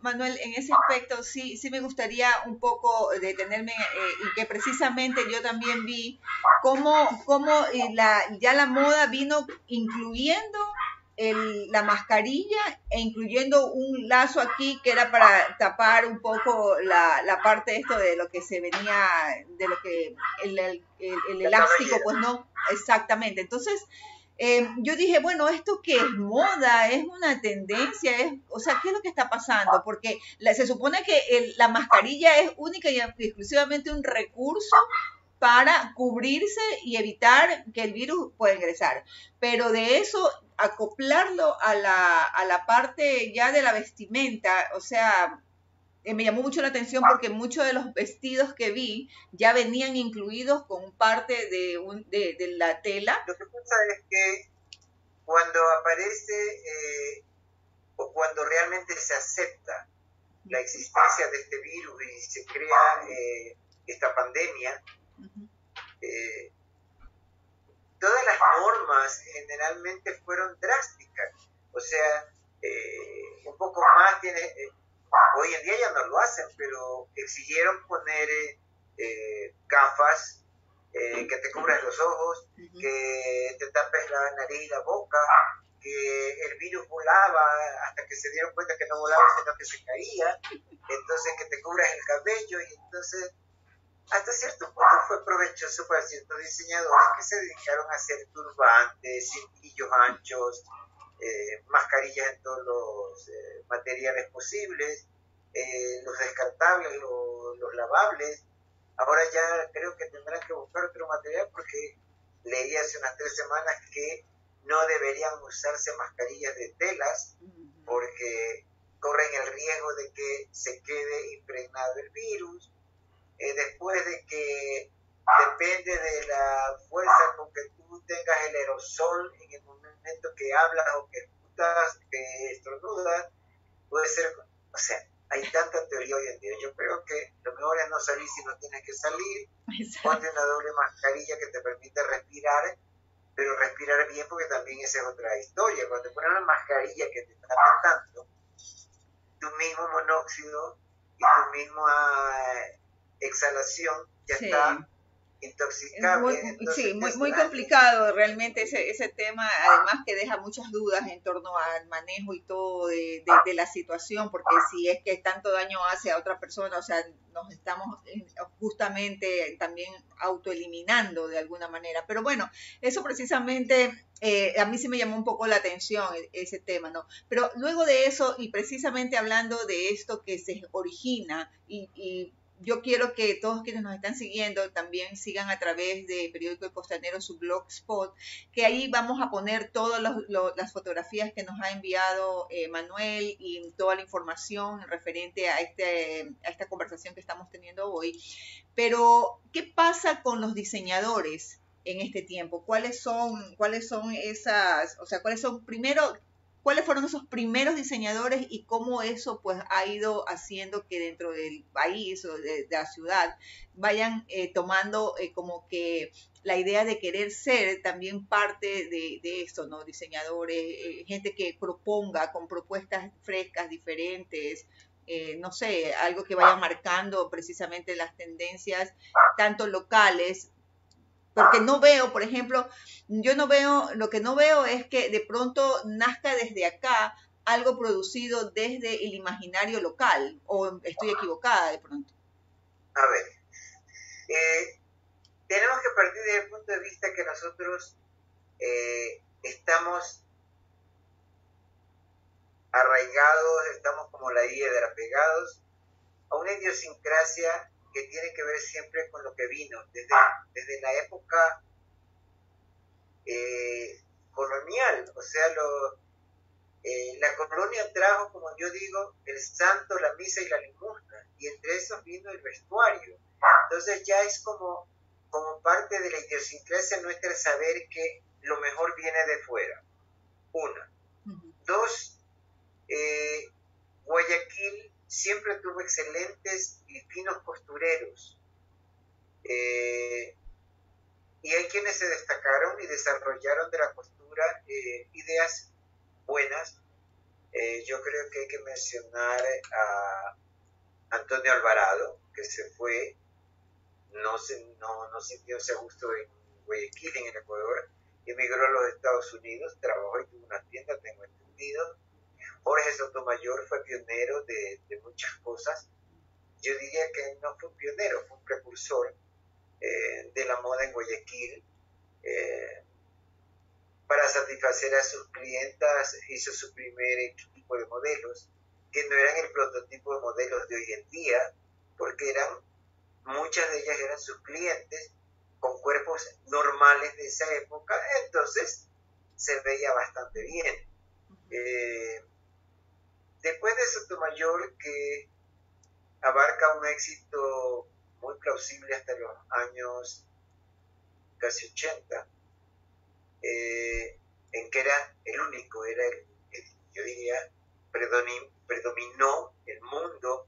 sí me gustaría un poco detenerme y que precisamente yo también vi cómo ya la moda vino incluyendo la mascarilla e incluyendo un lazo aquí que era para tapar un poco la parte esto de lo que se venía, de lo que el elástico, pues no, exactamente. Entonces, yo dije, bueno, ¿esto qué es moda? ¿Es una tendencia? O sea, ¿qué es lo que está pasando? Porque se supone que la mascarilla es única y exclusivamente un recurso para cubrirse y evitar que el virus pueda ingresar. Pero de eso, acoplarlo a la parte ya de la vestimenta, o sea, me llamó mucho la atención porque muchos de los vestidos que vi ya venían incluidos con parte de la tela. Lo que pasa es que cuando aparece o cuando realmente se acepta la existencia de este virus y se crea esta pandemia, todas las normas generalmente fueron drásticas. O sea, un poco más hoy en día ya no lo hacen, pero exigieron poner gafas que te cubras los ojos, que te tapes la nariz y la boca, que el virus volaba hasta que se dieron cuenta que no volaba, sino que se caía, entonces que te cubras el cabello, y entonces hasta cierto punto fue provechoso para ciertos diseñadores que se dedicaron a hacer turbantes, cintillos anchos, mascarillas en todos los materiales posibles, los descartables, los lavables. Ahora ya creo que tendrán que buscar otro material, porque leí hace unas 3 semanas que no deberían usarse mascarillas de telas porque corren el riesgo de que se quede impregnado el virus. Después de que depende de la fuerza con que tú tengas el aerosol en el momento que hablas o que escuchas, que estornudas, puede ser, o sea, hay tanta teoría hoy en día. Yo creo que lo mejor es no salir si no tienes que salir. Exacto. Ponte una doble mascarilla que te permite respirar, pero respirar bien, porque también esa es otra historia. Cuando te pones una mascarilla que te está afectando, tu mismo monóxido y tu misma exhalación ya está intoxicable. Muy complicado realmente ese tema, además que deja muchas dudas en torno al manejo y todo de la situación, porque si es que tanto daño hace a otra persona, o sea, nos estamos justamente también autoeliminando de alguna manera. Pero bueno, eso precisamente a mí sí me llamó un poco la atención ese tema, ¿no? Pero luego de eso, y precisamente hablando de esto que se origina, y yo quiero que todos quienes nos están siguiendo también sigan a través de Periódico El Costanero su blogspot, que ahí vamos a poner todas las fotografías que nos ha enviado Manuel, y toda la información referente a esta conversación que estamos teniendo hoy. Pero, ¿qué pasa con los diseñadores en este tiempo? ¿Cuáles son esas, o sea, cuáles fueron esos primeros diseñadores, y cómo eso pues ha ido haciendo que dentro del país o de la ciudad vayan tomando como que la idea de querer ser también parte de esto, ¿no? Diseñadores, gente que proponga con propuestas frescas, diferentes, no sé, algo que vaya marcando precisamente las tendencias, tanto locales. Porque no veo, por ejemplo, lo que no veo es que de pronto nazca desde acá algo producido desde el imaginario local, o estoy equivocada de pronto. A ver, tenemos que partir desde el punto de vista que nosotros estamos arraigados, estamos como la hiedra, pegados a una idiosincrasia que tiene que ver siempre con lo que vino, desde la época colonial. O sea, la colonia trajo, como yo digo, el santo, la misa y la limosna, y entre esos vino el vestuario. Entonces ya es como parte de la idiosincrasia nuestra saber que lo mejor viene de fuera. Una. Dos, Guayaquil siempre tuvo excelentes y finos costureros, y hay quienes se destacaron y desarrollaron de la costura ideas buenas. Yo creo que hay que mencionar a Antonio Alvarado, que se fue, no sintióse a gusto en Guayaquil, en el Ecuador, emigró a los Estados Unidos, trabajó y tuvo una tienda, tengo entendido. Jorge Sotomayor fue pionero de muchas cosas. Yo diría que no fue un pionero, fue un precursor de la moda en Guayaquil. Para satisfacer a sus clientas hizo su primer equipo de modelos, que no eran el prototipo de modelos de hoy en día, porque muchas de ellas eran sus clientes con cuerpos normales de esa época, entonces se veía bastante bien. Después de Sotomayor, que abarca un éxito muy plausible hasta los años casi 80, en que era el único, yo diría, predominó el mundo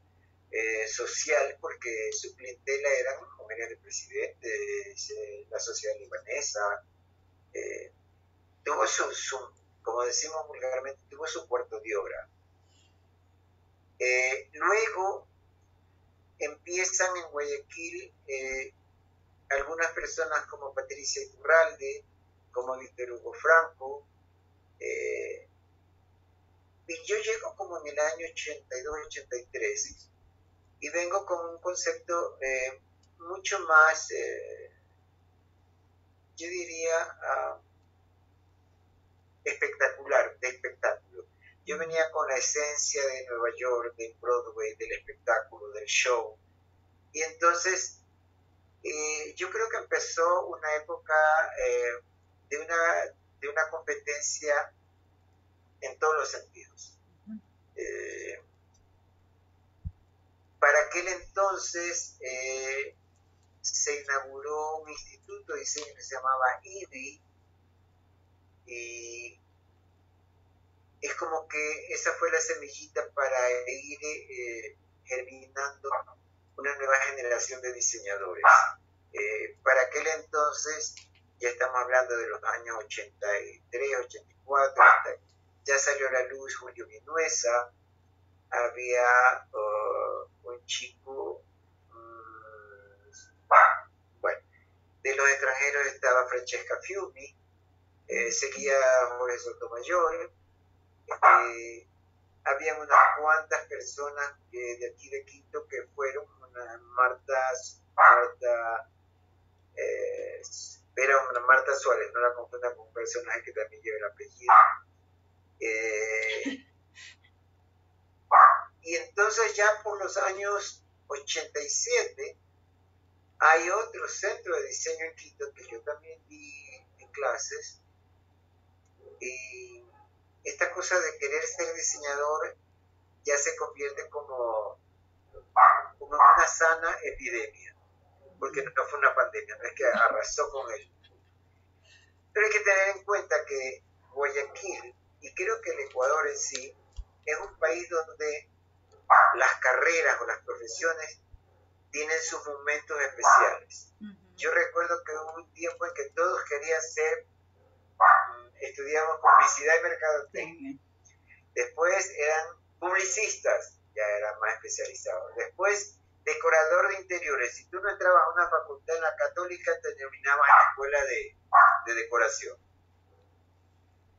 social, porque su clientela eran mujeres de presidentes, la sociedad libanesa, tuvo como decimos vulgarmente, tuvo su cuarto de obra. Luego empiezan en Guayaquil algunas personas como Patricia Iturralde, como Víctor Hugo Franco, y yo llego como en el año 82-83 y vengo con un concepto mucho más, yo diría, espectacular, de espectáculo. Yo venía con la esencia de Nueva York, del Broadway, del espectáculo, del show. Y entonces yo creo que empezó una época de una competencia en todos los sentidos. Para aquel entonces se inauguró un instituto de diseño que se llamaba IBI, y es como que esa fue la semillita para ir germinando una nueva generación de diseñadores. Para aquel entonces, ya estamos hablando de los años 83, 84, ya salió a la luz Julio Vinuesa, había un chico, bueno, de los extranjeros estaba Francesca Fiumi, seguía Jorge Sotomayor, había unas cuantas personas de aquí de Quito que fueron, era una Marta Suárez, no la confunda con un personaje que también lleva el apellido. Y entonces ya por los años 87 hay otro centro de diseño en Quito que yo también di en clases, y esta cosa de querer ser diseñador ya se convierte como una sana epidemia, porque no fue una pandemia, no es que arrasó con él. Pero hay que tener en cuenta que Guayaquil, y creo que el Ecuador en sí, es un país donde las carreras o las profesiones tienen sus momentos especiales. Yo recuerdo que hubo un tiempo en que todos querían ser, estudiamos publicidad y mercadotecnia. Después eran publicistas, ya eran más especializados. Después, decorador de interiores. Si tú no entrabas a una facultad en la Católica, te terminabas en la escuela de decoración.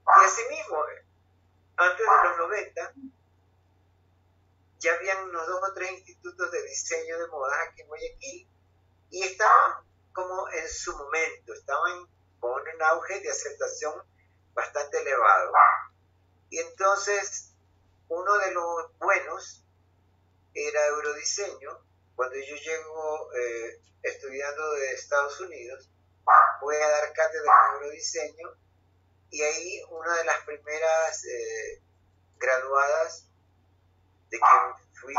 Y asimismo, antes de los 90, ya habían unos 2 o 3 institutos de diseño de moda aquí en Guayaquil, y estaban como en su momento, estaban con un auge de aceptación bastante elevado. Y entonces, uno de los buenos era Eurodiseño. Cuando yo llego estudiando de Estados Unidos, voy a dar cátedra en Eurodiseño, y ahí una de las primeras graduadas, de quien fui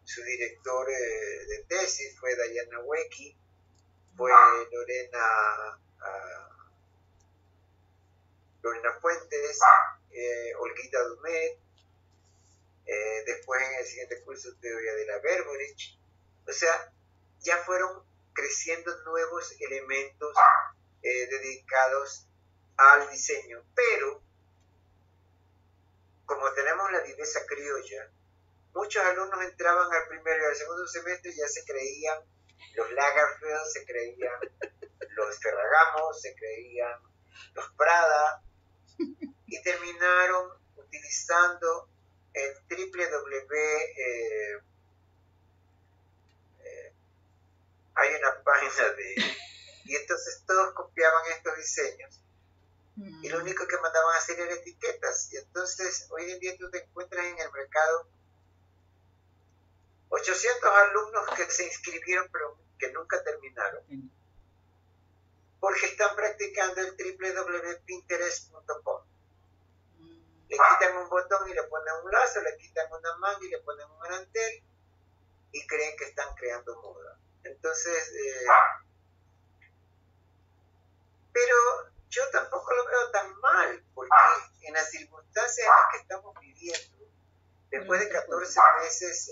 su director de tesis, fue Dayana Huequi, fue Lorena Fuentes, Olguita Dumet, después en el siguiente curso teoría de la Berberich. O sea, ya fueron creciendo nuevos elementos dedicados al diseño, pero como tenemos la viveza criolla, muchos alumnos entraban al primero y al segundo semestre y ya se creían los Lagerfeld, se creían los Ferragamo, se creían los Prada, y terminaron utilizando el hay una página y entonces todos copiaban estos diseños, y lo único que mandaban a hacer era etiquetas. Y entonces hoy en día tú te encuentras en el mercado 800 alumnos que se inscribieron pero que nunca terminaron, porque están practicando el www.pinterest.com. Le quitan un botón y le ponen un lazo, le quitan una manga y le ponen un arantel, y creen que están creando moda. Entonces, pero yo tampoco lo veo tan mal, porque en las circunstancias en las que estamos viviendo, después de 14 meses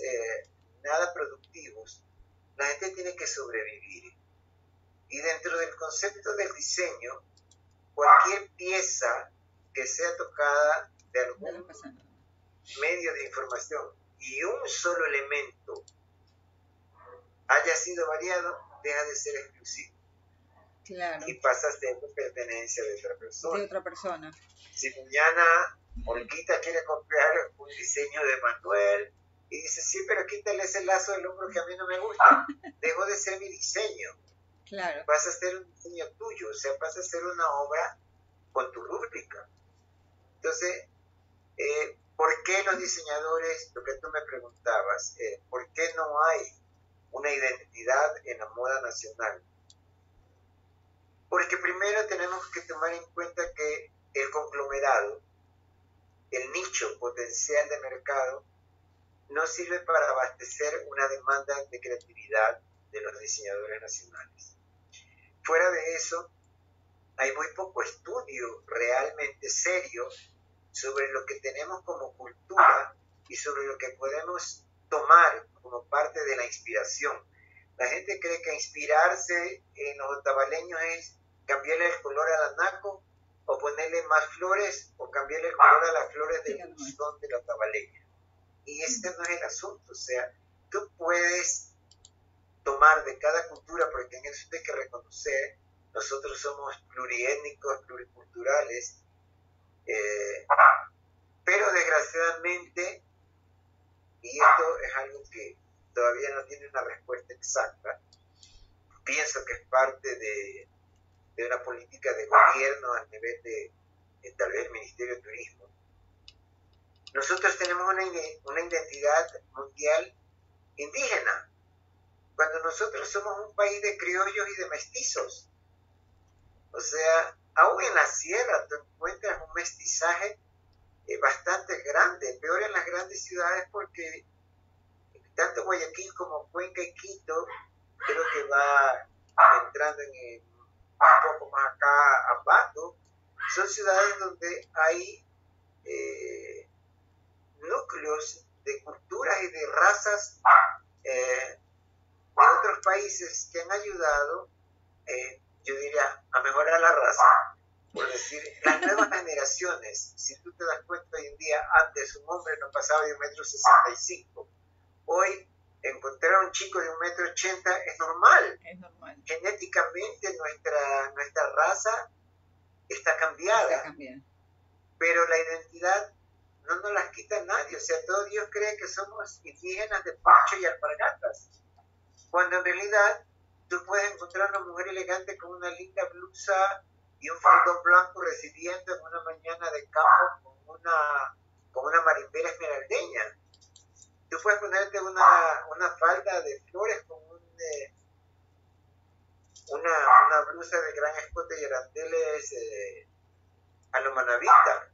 nada productivos, la gente tiene que sobrevivir. Y dentro del concepto del diseño, cualquier pieza que sea tocada de algún medio de información y un solo elemento haya sido variado, deja de ser exclusivo. Claro. Y pasa a ser pertenencia de otra persona. De otra persona. Si mañana Olguita quiere copiar un diseño de Manuel y dice, sí, pero quítale ese lazo del hombro que a mí no me gusta, dejó de ser mi diseño. Claro. Pasa a ser un diseño tuyo, o sea, pasa a ser una obra con tu rúbrica. Entonces, ¿por qué los diseñadores, lo que tú me preguntabas, por qué no hay una identidad en la moda nacional? Porque primero tenemos que tomar en cuenta que el conglomerado, el nicho potencial de mercado, no sirve para abastecer una demanda de creatividad de los diseñadores nacionales. Fuera de eso, hay muy poco estudio realmente serio sobre lo que tenemos como cultura y sobre lo que podemos tomar como parte de la inspiración. La gente cree que inspirarse en los otavaleños es cambiarle el color al anaco o ponerle más flores o cambiarle el color a las flores del buzón de la otavaleña. Y este no es el asunto. O sea, tú puedes tomar de cada cultura, porque en eso hay que reconocer, nosotros somos pluriétnicos, pluriculturales, pero desgraciadamente, y esto es algo que todavía no tiene una respuesta exacta, pienso que es parte de una política de gobierno a nivel de tal vez el Ministerio de Turismo. Nosotros tenemos una identidad mundial indígena, cuando nosotros somos un país de criollos y de mestizos. O sea, aún en la sierra tú encuentras un mestizaje bastante grande, peor en las grandes ciudades, porque tanto Guayaquil como Cuenca y Quito, creo que va entrando en un poco más acá, Ambato, son ciudades donde hay núcleos de culturas y de razas de otros países que han ayudado, yo diría, a mejorar la raza. Por decir, las nuevas generaciones, si tú te das cuenta hoy en día, antes un hombre no pasaba de 1,65 m. Hoy encontrar a un chico de 1,80 m es normal. Es normal. Genéticamente nuestra raza está cambiada. Está cambiada. Pero la identidad no nos las quita nadie. O sea, todo Dios cree que somos indígenas de poncho y alpargatas. Cuando en realidad tú puedes encontrar una mujer elegante con una linda blusa y un faldón blanco recibiendo en una mañana de campo con una marimbera esmeraldeña. Tú puedes ponerte una falda de flores con una blusa de gran escote y arandeles a lo manavita.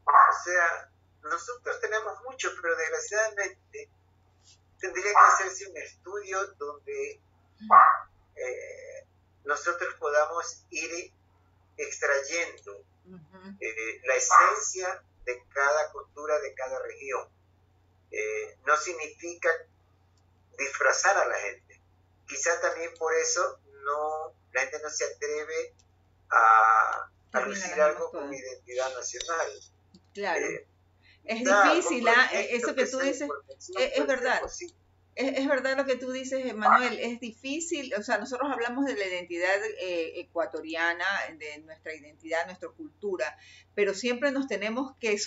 O sea, nosotros tenemos mucho, pero desgraciadamente tendría que hacerse un estudio donde nosotros podamos ir extrayendo la esencia de cada cultura, de cada región. No significa disfrazar a la gente. Quizá también por eso la gente no se atreve a lucir algo con identidad nacional. Claro. Es difícil, eso que tú dices, es verdad. Es verdad lo que tú dices, Manuel, es difícil, o sea, nosotros hablamos de la identidad ecuatoriana, de nuestra identidad, nuestra cultura, pero siempre nos tenemos que,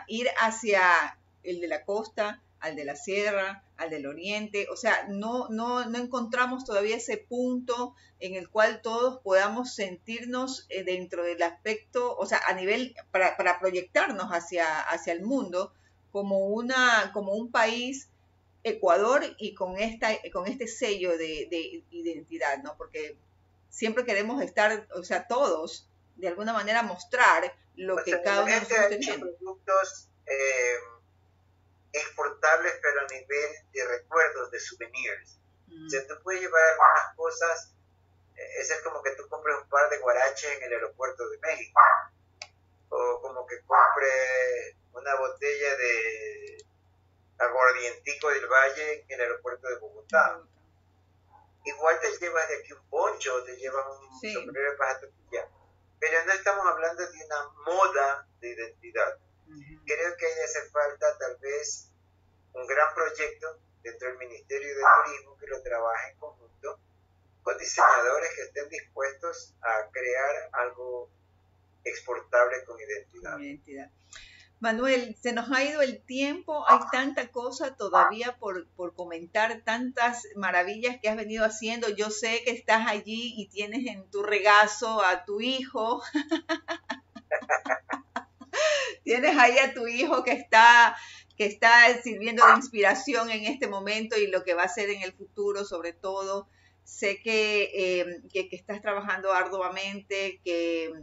ir hacia el de la costa, al de la sierra, al del oriente, o sea, no encontramos todavía ese punto en el cual todos podamos sentirnos dentro del aspecto, o sea, a nivel, para proyectarnos hacia el mundo como un país Ecuador y con este sello de identidad, ¿no? Porque siempre queremos estar, o sea, todos, de alguna manera mostrar lo que cada uno de nosotros tenemos. Productos exportables, pero a nivel de recuerdos, de souvenirs. O sea, tú puedes llevar algunas cosas, eso es como que tú compres un par de guaraches en el aeropuerto de México, o como que compres una botella de aguardientico del Valle en el aeropuerto de Bogotá. Igual te llevas de aquí un poncho, te llevas un sombrero de paja tortilla, pero no estamos hablando de una moda de identidad. Creo que ahí hace falta tal vez un gran proyecto dentro del Ministerio de Turismo que lo trabaje en conjunto con diseñadores que estén dispuestos a crear algo exportable con identidad. Manuel, se nos ha ido el tiempo, hay tanta cosa todavía por comentar, tantas maravillas que has venido haciendo. Yo sé que estás allí y tienes en tu regazo a tu hijo. Tienes ahí a tu hijo que está sirviendo de inspiración en este momento y lo que va a ser en el futuro, sobre todo. Sé que estás trabajando arduamente, que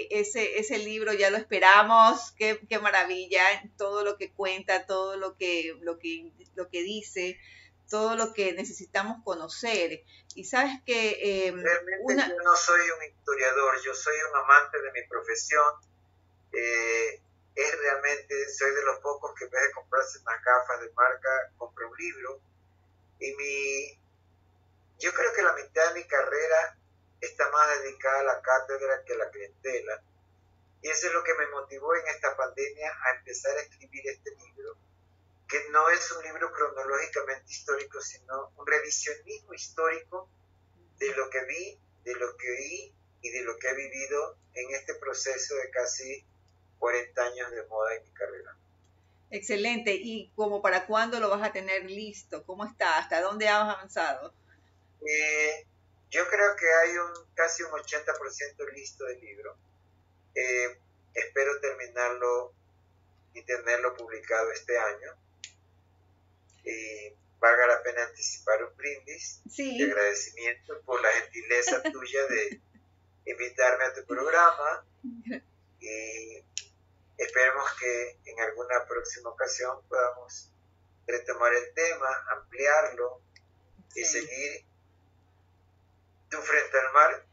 ese libro ya lo esperamos, qué maravilla, todo lo que cuenta, todo lo que dice, todo lo que necesitamos conocer. Y sabes que... Realmente yo no soy un historiador, yo soy un amante de mi profesión. Soy de los pocos que en vez de comprarse unas gafas de marca, compra un libro. Yo creo que la mitad de mi carrera está más dedicada a la cátedra que a la clientela. Y eso es lo que me motivó en esta pandemia a empezar a escribir este libro, que no es un libro cronológicamente histórico, sino un revisionismo histórico de lo que vi, de lo que oí y de lo que he vivido en este proceso de casi 40 años de moda en mi carrera. Excelente. ¿Y como para cuándo lo vas a tener listo? ¿Cómo está? ¿Hasta dónde has avanzado? Yo creo que hay casi un 80% listo del libro. Espero terminarlo y tenerlo publicado este año. Valga la pena anticipar un brindis de agradecimiento por la gentileza tuya de invitarme a tu programa. Y esperemos que en alguna próxima ocasión podamos retomar el tema, ampliarlo y seguir tú frente al mar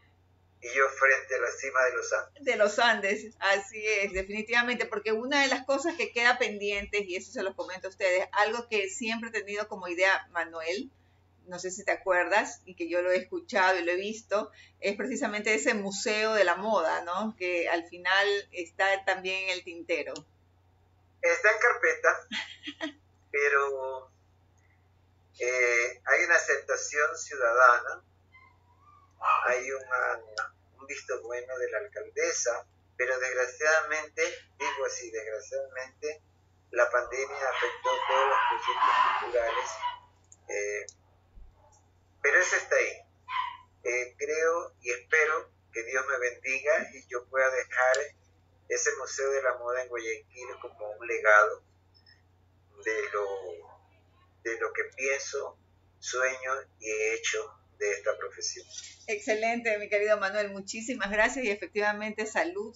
y yo frente a la cima de los Andes. De los Andes, así es, definitivamente, porque una de las cosas que queda pendientes, y eso se los comento a ustedes, algo que siempre he tenido como idea, Manuel, no sé si te acuerdas, y que yo lo he escuchado y lo he visto, es precisamente ese museo de la moda, ¿no? Que al final está también en el tintero. Está en carpeta, pero hay una aceptación ciudadana, hay un visto bueno de la alcaldesa, pero desgraciadamente, digo así, desgraciadamente, la pandemia afectó todos los proyectos culturales, pero eso está ahí. Creo y espero que Dios me bendiga y yo pueda dejar ese Museo de la Moda en Guayaquil como un legado de lo que pienso, sueño y he hecho de esta profesión. Excelente, mi querido Manuel, muchísimas gracias y efectivamente salud,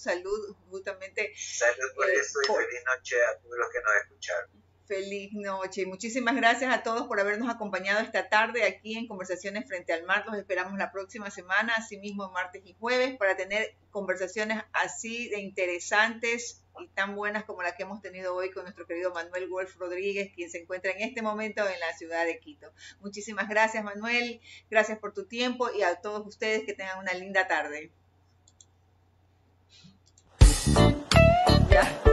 justamente. Salud por eso y feliz noche a todos los que nos escucharon. Feliz noche y muchísimas gracias a todos por habernos acompañado esta tarde aquí en Conversaciones Frente al Mar. Los esperamos la próxima semana, asimismo martes y jueves, para tener conversaciones así de interesantes y tan buenas como la que hemos tenido hoy con nuestro querido Manuel Wolf Rodríguez, quien se encuentra en este momento en la ciudad de Quito. Muchísimas gracias, Manuel, gracias por tu tiempo y a todos ustedes que tengan una linda tarde. Ya.